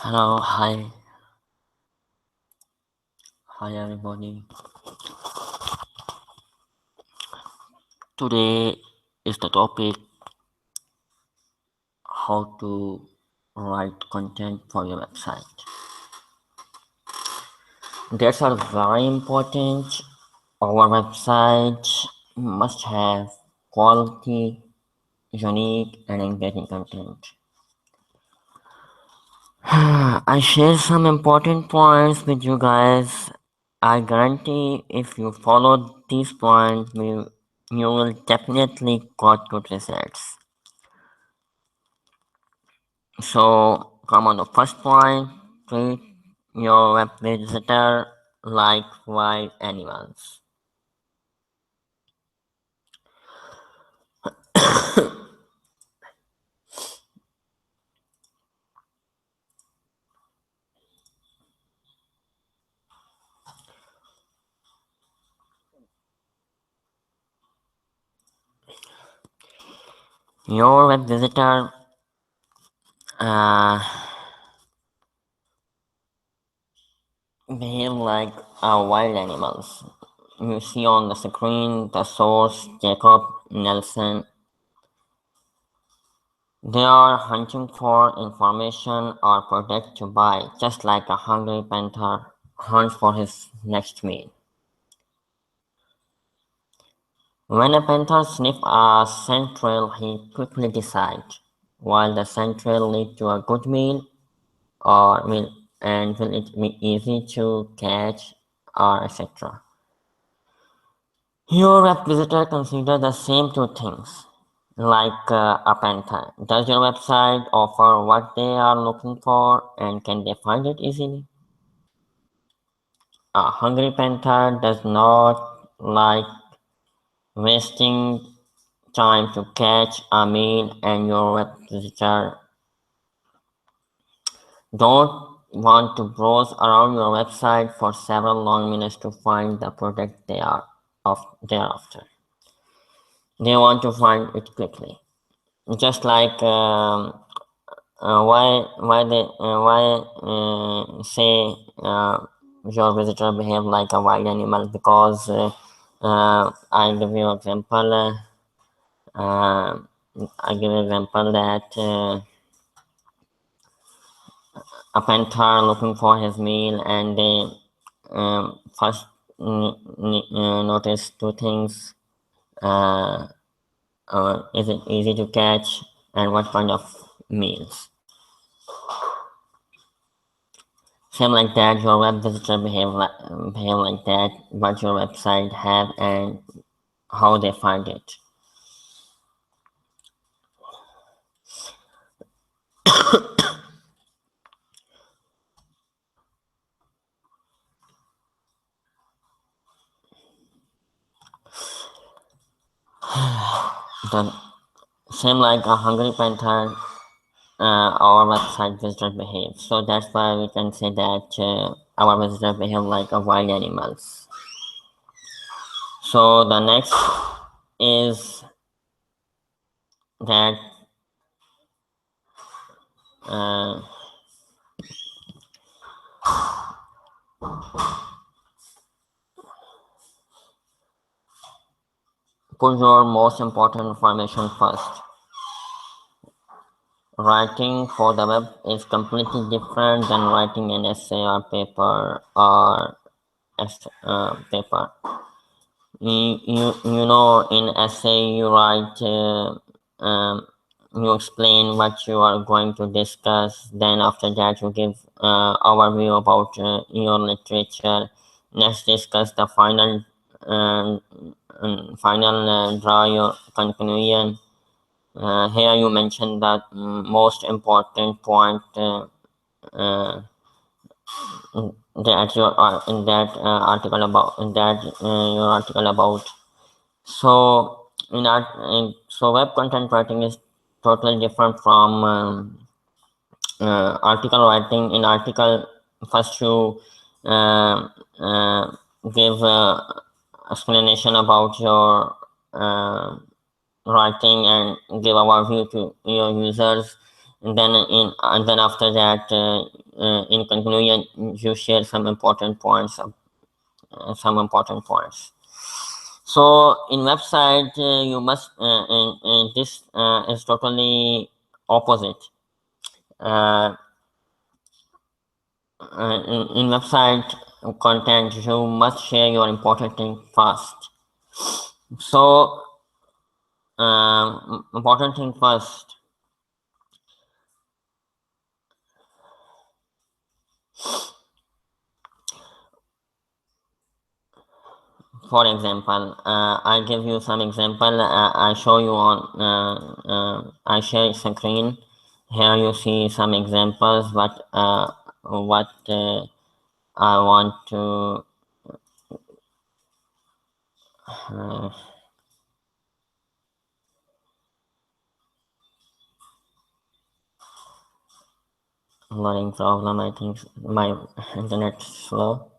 Hello, hi everybody. Today is the topic how to write content for your website. That's are very important. Our website must have quality, unique, and engaging content. I share some important points with you guys. I guarantee if you follow these points, you will definitely got good results. So, come on the first point, treat your web visitor like wild animals. Your web visitor uh, behave like wild animals. You see on the screen the source Jacob Nelson. They are hunting for information or product to buy, just like a hungry panther hunts for his next meal. When a panther sniffs a scent trail, he quickly decides, will the scent trail lead to a good meal, or will it be easy to catch, or etc. Your web visitor consider the same two things, like a panther. Does your website offer what they are looking for, and can they find it easily? A hungry panther does not like wasting time to catch a meal, and your web visitor don't want to browse around your website for several long minutes to find the product they are after. They want to find it quickly. Just like why say your visitor behave like a wild animal, because I give you example. Uh, I give example that a panther looking for his meal, and they first notice two things: uh, is it easy to catch, and what kind of meals. Same like that, your web visitor behave like that, what your website have and how they find it. The same like a hungry panther, our website visitor behave. So that's why we can say that our visitor behave like a wild animals. So the next is that uh, put your most important information first. Writing for the web is completely different than writing an essay or paper. You know, in essay you write, you explain what you are going to discuss. Then after that you give overview about your literature. Next discuss the uh, final draw your conclusion. Here you mentioned that most important point uh, that your in that article about in that your article about. So so web content writing is totally different from article writing. In article, first you uh, uh, give explanation about your writing and give overview to your users. and then after that, in conclusion, you share some important points. Some important points. So in website, you must and this is totally opposite. Uh, in website content, you must share your important thing first. So important thing first. For example, I give you some example. I show you on. I share screen. Here you see some examples. What I want to. Uh, Loading problem. I think my internet slow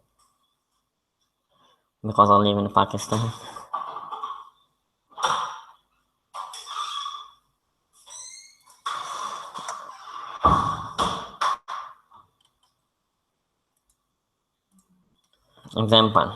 because I live in Pakistan. Example.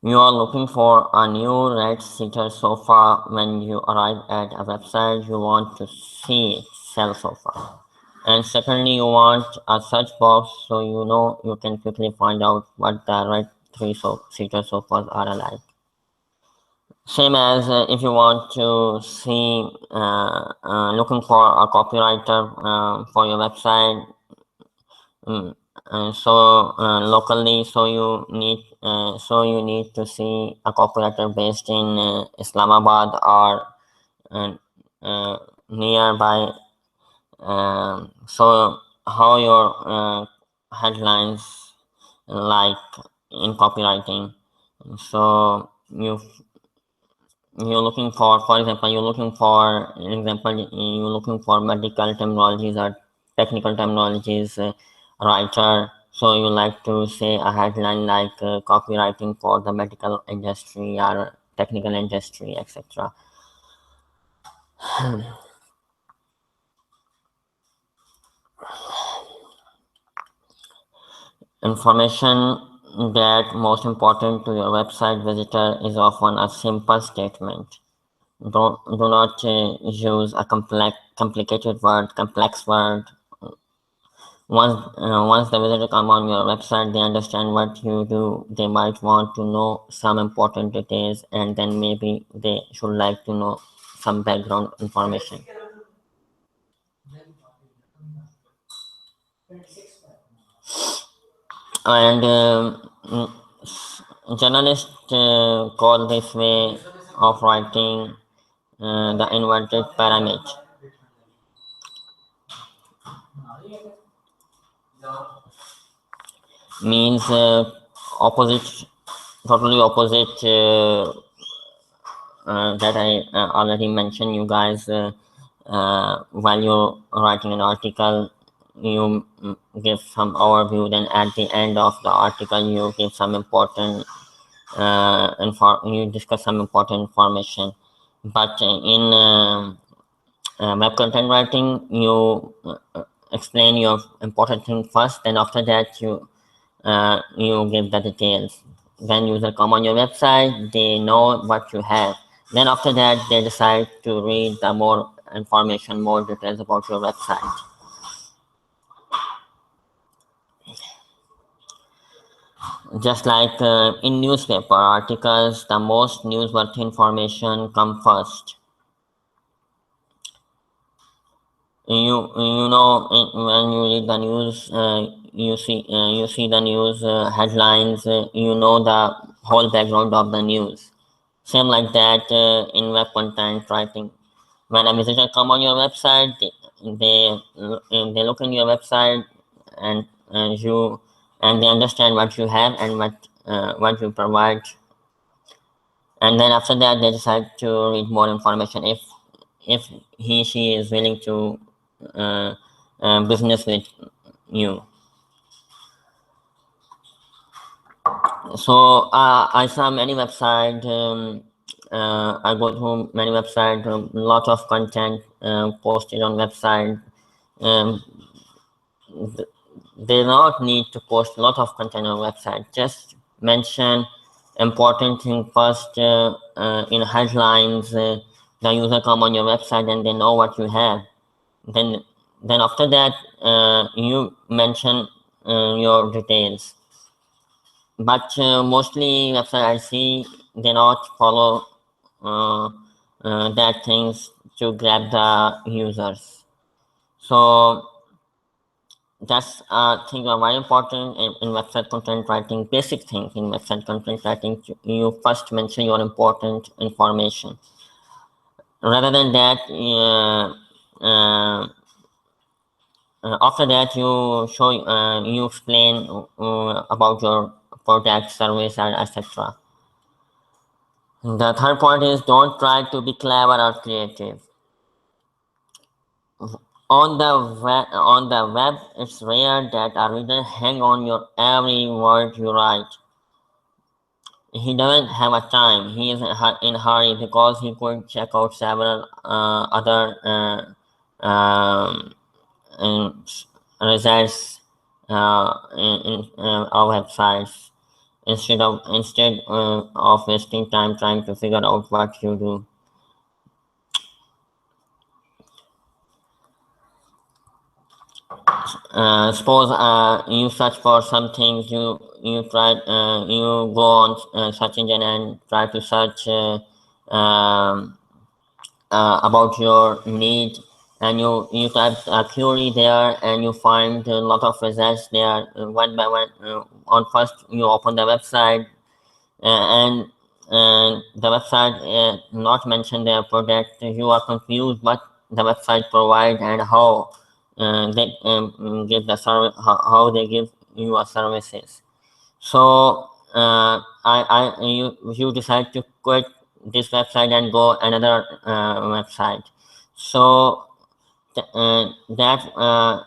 You are looking for a new red-seater sofa. When you arrive at a website, you want to see it, sell sofa. And secondly, you want a search box so you know you can quickly find out what the red three-seater sofas are alike. Same as if you want to see, looking for a copywriter for your website. Locally, so you need to see a copywriter based in Islamabad or uh, uh, nearby. So how your headlines like in copywriting. So you're looking for example, you're looking for medical terminologies or technical terminologies, writer. So you like to say a headline like copywriting for the medical industry or technical industry, etc. Information that most important to your website visitor is often a simple statement. Do not use a complex word. Once the visitor come on your website, they understand what you do. They might want to know some important details, and then maybe they should like to know some background information. And journalists call this way of writing the inverted pyramid. Means opposite, totally opposite that I already mentioned you guys. While you're writing an article, you give some overview, then at the end of the article you give some important you discuss some important information. But in web content writing, you explain your important thing first, then after that you give the details. When user come on your website, they know what you have. Then after that, they decide to read the more information, more details about your website. Just like in newspaper articles, the most newsworthy information come first. You know, when you read the news, you see the news headlines. You know the whole background of the news. Same like that in web content writing. When a visitor come on your website, they look in your website and you and they understand what you have and what you provide, and then after that they decide to read more information if he she is willing to uh, business with you. So I saw many website. I go through many websites, a lot of content posted on website. Um, they don't need to post a lot of content on website. Just mention important thing first in headlines. The user come on your website and they know what you have. Then then after that you mention your details. But mostly website I see they not follow uh, that things to grab the users. So that's thing are very important in website content writing. Basic thing in website content writing, you first mention your important information. Rather than that, after that you show you explain about your product, service, and etc. The third point is don't try to be clever or creative. On the web, it's rare that a reader hang on your every word you write. He doesn't have a time. He is in hurry because he could check out several other results in our websites instead of wasting time trying to figure out what you do. Suppose you search for something, you try you go on search engine and try to search about your need, and you type a query there and you find a lot of results there one by one. On first you open the website and the website not mention their product. You are confused what the website provide and how they give the service, how they give you a services. So you decide to quit this website and go another website. So that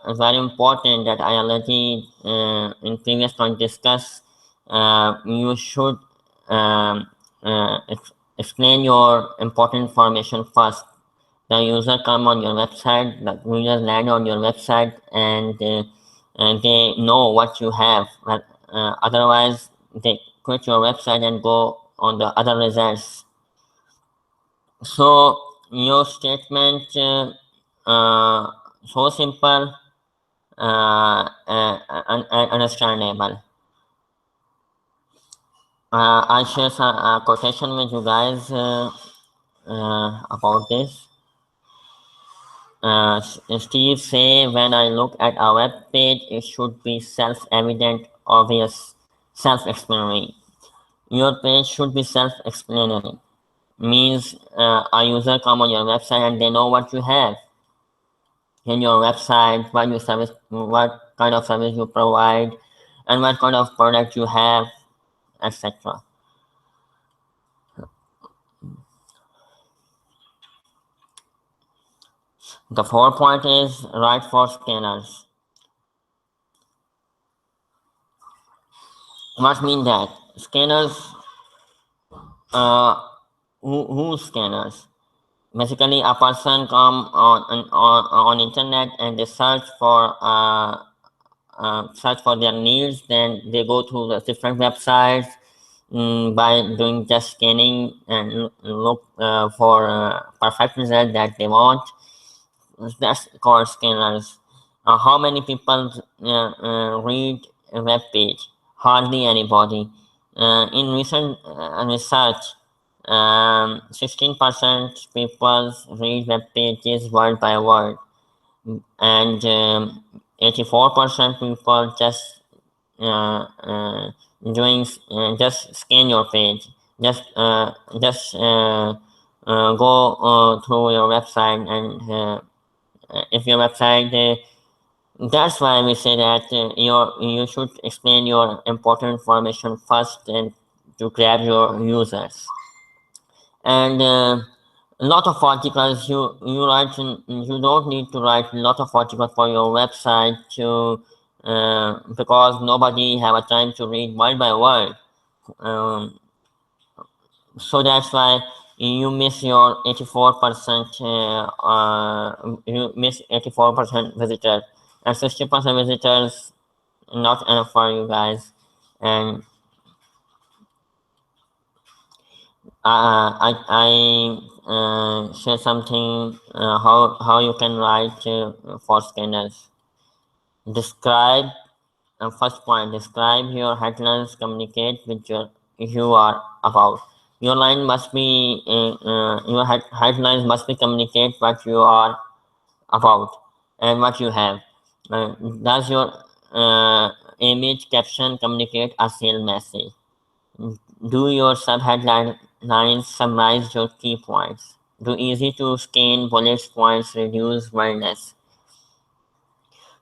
is very important that I already in previous point discussed. You should explain your important information first. The user come on your website, the users land on your website, and they know what you have. But otherwise, they quit your website and go on the other results. So your statement so simple and understandable. I share some quotation with you guys about this. Steve say, when I look at a web page, it should be self-evident, obvious, self-explanatory. Your page should be self-explanatory. Means a user come on your website and they know what you have in your website, what kind of service you provide, and what kind of product you have, etc. The fourth point is write for scanners. What mean that? Scanners, uh, who scanners? Basically, a person come on internet and they search for their needs. Then they go to the different websites by doing just scanning and look for perfect result that they want. That's called scanners. How many people read a web page? Hardly anybody. In recent research, 16% people read web pages word by word, and 84% people just uh, uh, just scan your page, just go through your website, and if your website that's why we say that you should explain your important information first and to grab your users. And a lot of articles you write, you don't need to write a lot of articles for your website to because nobody have a time to read word by word. Um, So that's why you miss your 84%. You miss 84% visitors, and 60% visitors not enough for you guys. And I share something how you can write for scanners. Describe first point. Describe your headlines. Communicate with you are about. Your line must be your headlines must be communicate what you are about and what you have. Does your image caption communicate a sale message? Do your subheadlines summarize your key points? Do easy to scan bullet points reduce wildness?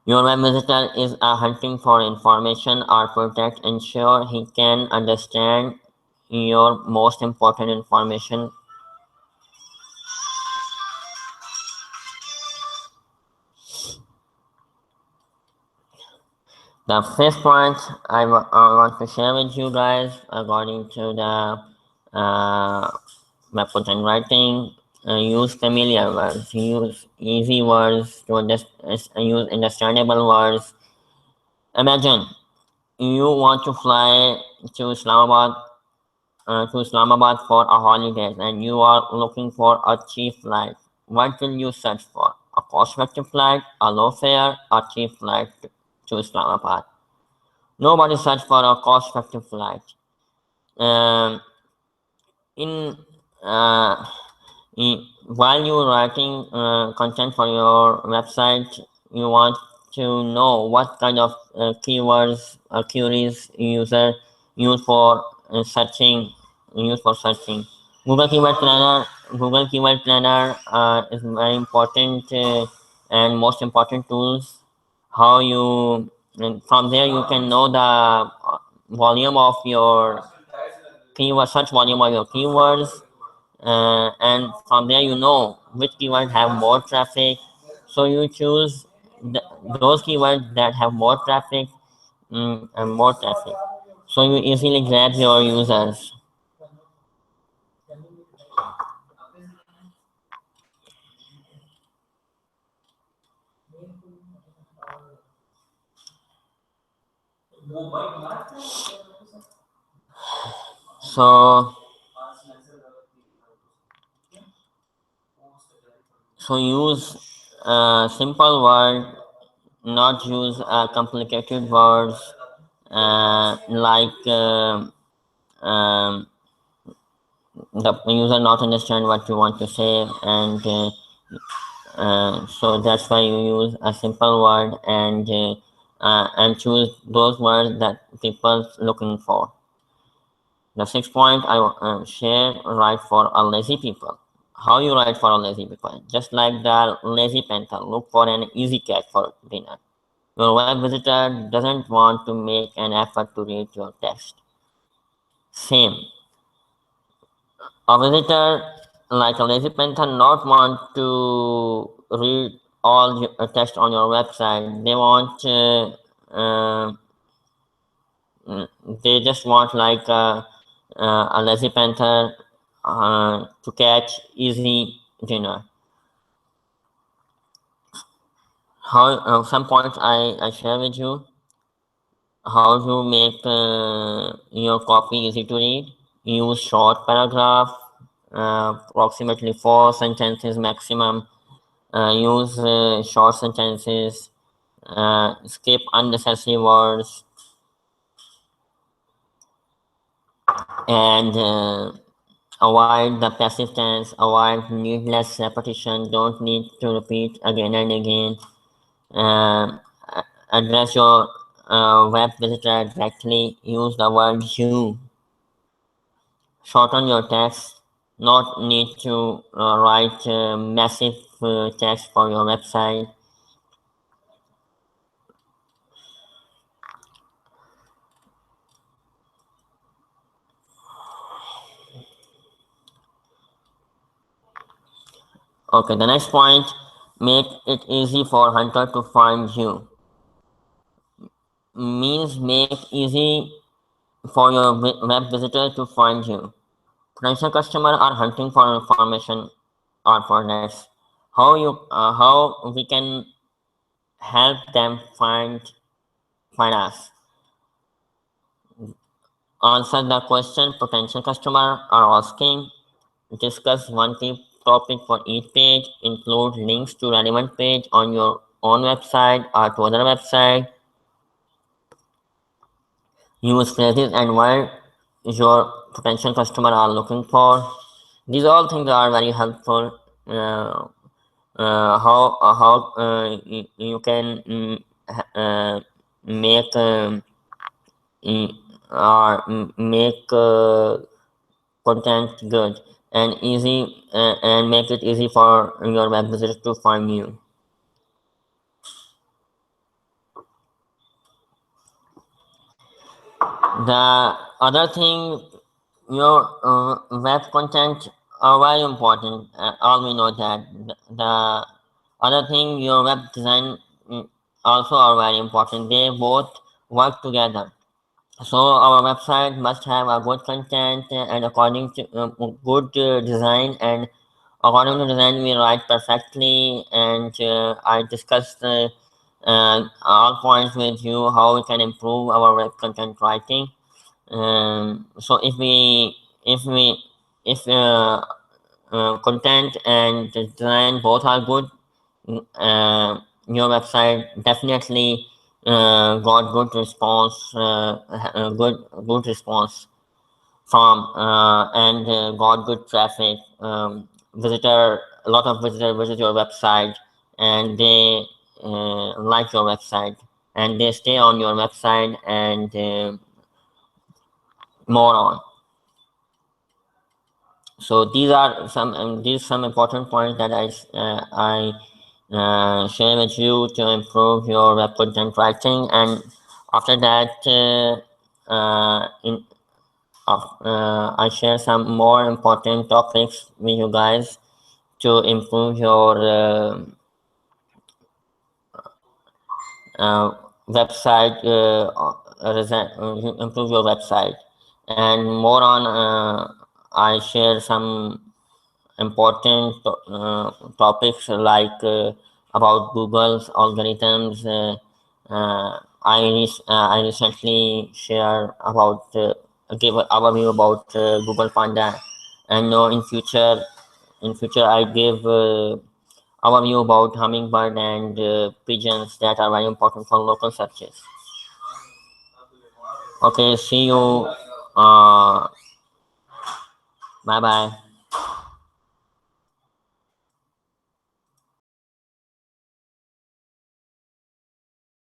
Your web visitor is hunting for information or product. Ensure he can understand your most important information. The fifth point I want to share with you guys according to the web content writing, use familiar words, use easy words to use understandable words. Imagine you want to fly to Islamabad for a holiday and you are looking for a cheap flight. What will you search for? A cost-effective flight, a low fare, a cheap flight to Islamabad? Nobody search for a cost-effective flight. Um, in uh, while you're writing content for your website, you want to know what kind of keywords or queries user use for searching. Use for searching. Google Keyword Planner. Google Keyword Planner is very important and most important tools. How you and from there you can know the volume of your keyword search volume of your keywords, and from there you know which keyword have more traffic, so you choose those keywords that have more traffic, and more traffic, so you easily grab your users. So use simple word, not use complicated words like um, the user not understand what you want to say, and so that's why you use a simple word, and choose those words that people looking for. The sixth point I share, write for a lazy people. How you write for a lazy people? Just like the lazy panther, look for an easy cat for dinner. Your web visitor doesn't want to make an effort to read your text. Same. A visitor like a lazy panther not want to read all your text on your website. They want they just want like a lazy panther to catch easy dinner. How some points I share with you. How to make your copy easy to read. Use short paragraph, approximately 4 sentences maximum. Use short sentences. Skip unnecessary words, and avoid the passive tense. Avoid needless repetition. Don't need to repeat again and again. Uh, Address your web visitor directly. Use the word you. Shorten your text. Not need to write massive text for your website. Okay, the next point, make it easy for hunter to find you. Means make easy for your web visitor to find you. Potential customers are hunting for information or products. How we can help them find us. Answer the question potential customers are asking. Discuss one key topic for each page. Include links to relevant page on your own website or to other website. Use phrases and words your potential customer are looking for. These all things are very helpful. You can make make content good and easy and make it easy for your web visitors to find you. The other thing, your web content are very important. All we know that the other thing, your web design also are very important. They both work together. So our website must have a good content and according to good design, and according to design we write perfectly, and I discussed all points with you how we can improve our web content writing. So if content and design both are good, your website definitely got good response, good response from and got good traffic. A lot of visitors visit your website, and they like your website, and they stay on your website and more on. So these some important points that I share with you to improve your web content writing. And after that, I share some more important topics with you guys to improve your website, improve your website, and more on. I share some important topics like about Google's algorithms. I recently share about give an overview about Google Panda, and know in future I give overview about hummingbird and pigeons that are very important for local searches. Okay, see you. Bye bye.